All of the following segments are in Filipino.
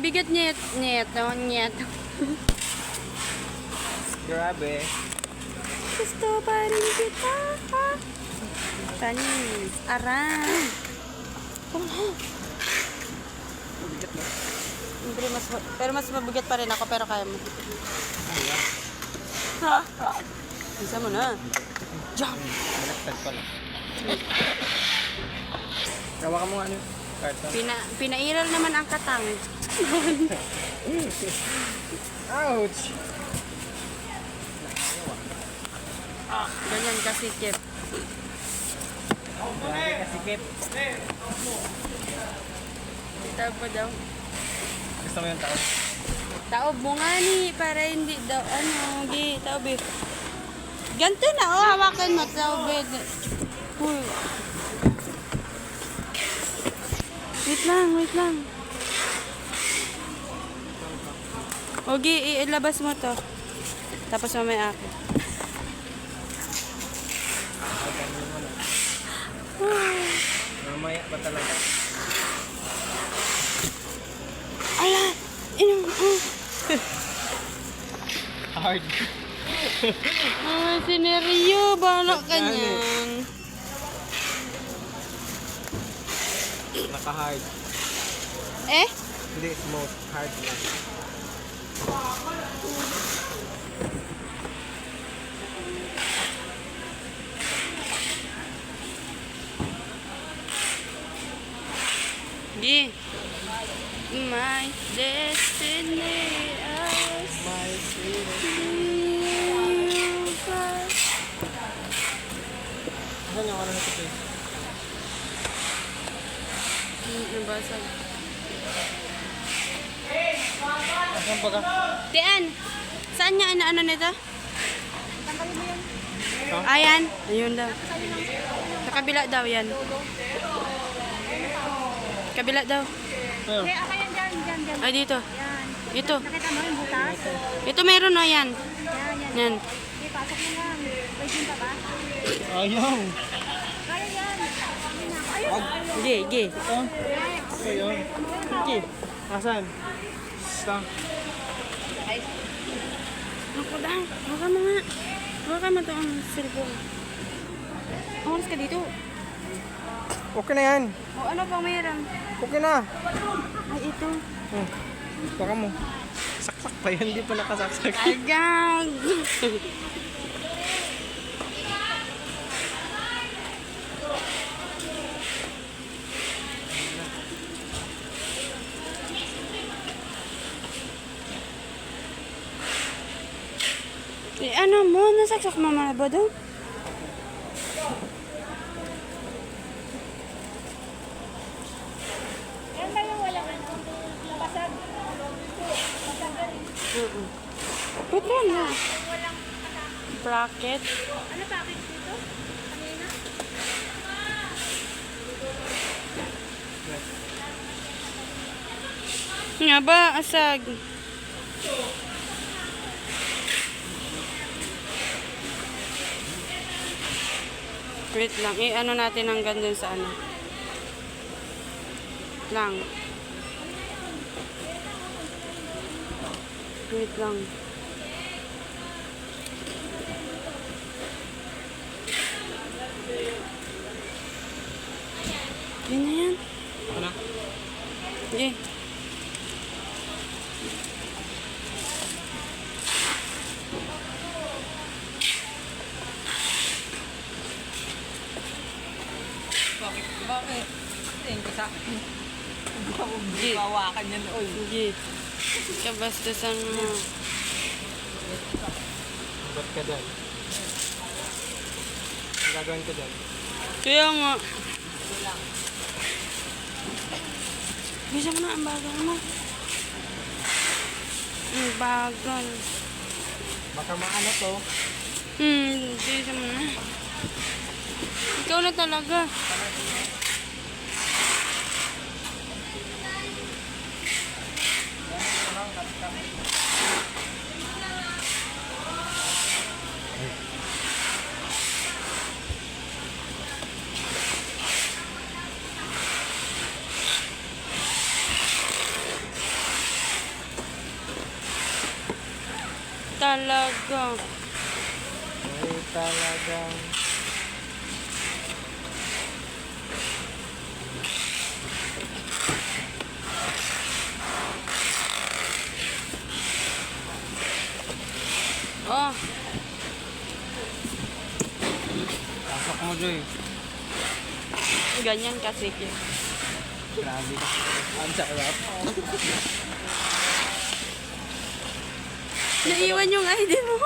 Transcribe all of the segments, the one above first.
bigat nyet. Nyet. No, nyet. Grabe. Gusto pa rin kita. Tanis. Aray. Bigat na. Pero mas mabigat pa rin ako, pero kaya mo. Isa mo na. Jump! Balaktad pala. Gawa ka mo ano? Carton. Pinairal naman ang katang. Ouch! Ganyan kasi, Kip. Grabe kasikip. Tawag pa daw. Gusto mo yung tao? Taob mo nga ni, para hindi daw, taob eh. Ganito na, hawakan mo, taob eh. Uy. Wait lang. Ogi, ilabas mo to. Tapos mamaya ako. Mamaya pa talaga. Ala! Hard. Sineryo, balak ka niyan. Naka-hard. Eh? Hindi, smooth. Hard lang. Di. My destiny is My sweet. Saan yung ano nito? Nabasag. Saan ba ka? Tian, saan niya ano nito? Huh? Ayan. Ayun daw. Sa kabila daw yan. Kabila daw. Ayun. Okay, ako yan dyan. Ay, dito. Yan. Ito. Nakita mo yung butas? Ito meron o yan. Yan. Yan. Okay, pasok mo lang. Pwede pa ba? Ayaw. Kaya yan. Ayun. Gi. Ito? Ito yun. Gi. Asan? Stop. Ako daw. Huwag mo nga. Huwag mo ito ang cellphone. Oras ka dito. Okay na yan. O ano pang mayroon? Okay na. Ay, ito. Baka mo. Saksak pa yun. Hindi pa nakasaksak. Agag. Ano mo? Nasaksak mo mga ba daw? Yan ba yung walang basag? Put mo na. Bracket. Ano package dito? Kanina? Nga ba? Asag. Wait lang. Ano natin ang ganda sa ano. Lang. Wait lang. Yan na yan. Ano? Okay. Bakit? Tingin ko sa akin. Hindi ako Hindi. bawakan yan. Oy. Sige. Kabastusan mo. Ba't ka dyan? Ang gagawin ko dyan? Kaya nga. Bisa mo na ang bagal mo. Ang bagal. Baka maano to. Bisa mo na. Ikaw na talaga. talaga. Ay, talagang... Oh, Pasok mo, Joy. ganyan kasi. Grabe ka. Ang sarap. Naiwan yung ID mo.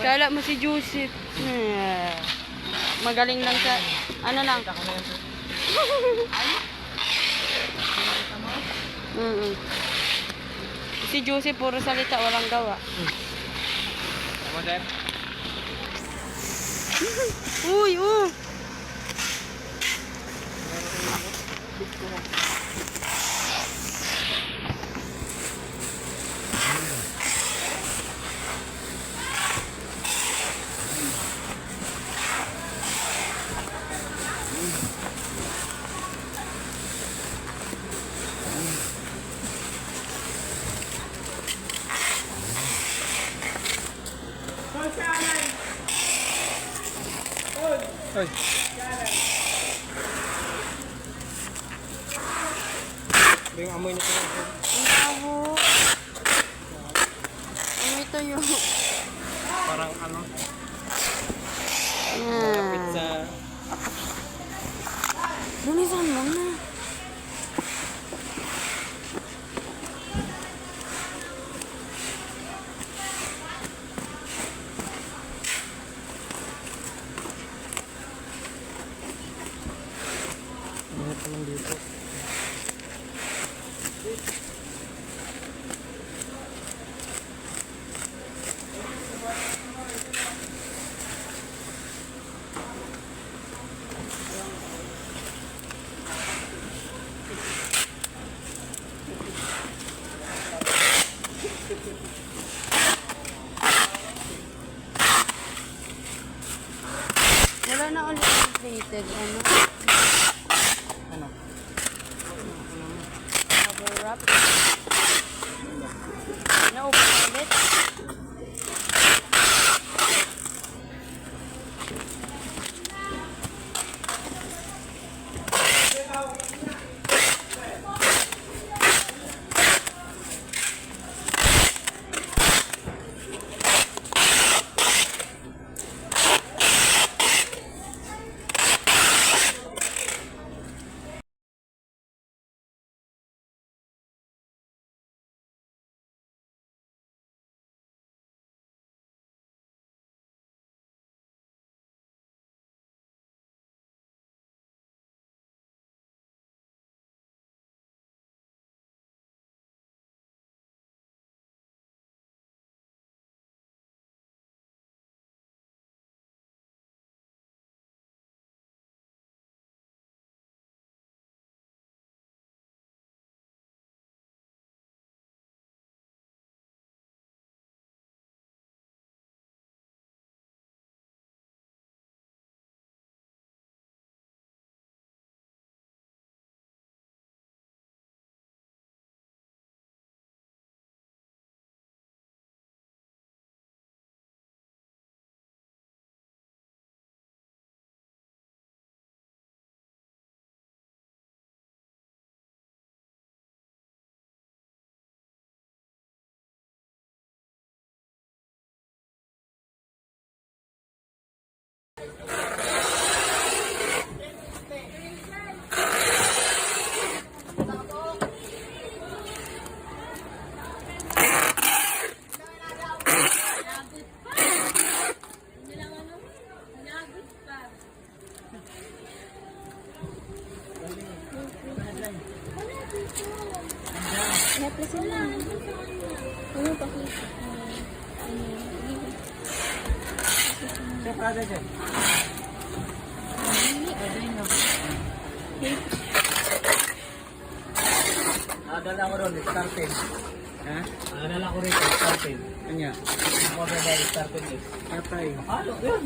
Kala mo si Joseph. Magaling lang sa... Ano lang? Si Joseph puro salita, walang gawa. Tama, Sir? Uy, oh! Ay. Ba yung amoy nito? Ang baho. Amoy tuyo. Parang ano? Ah. Kapit sa... Lunisan mo na. Ingat naman dito. Wala na ulit yung plated. Ano? Ano? Cover wrap. Naupo ulit. Naplasin lang. Ano pa ko? Check kada dyan. Padala ko ron, starting. Ha? Padala ko rin, starting. Kanya? Padala, starting. Patay. Halo, yun.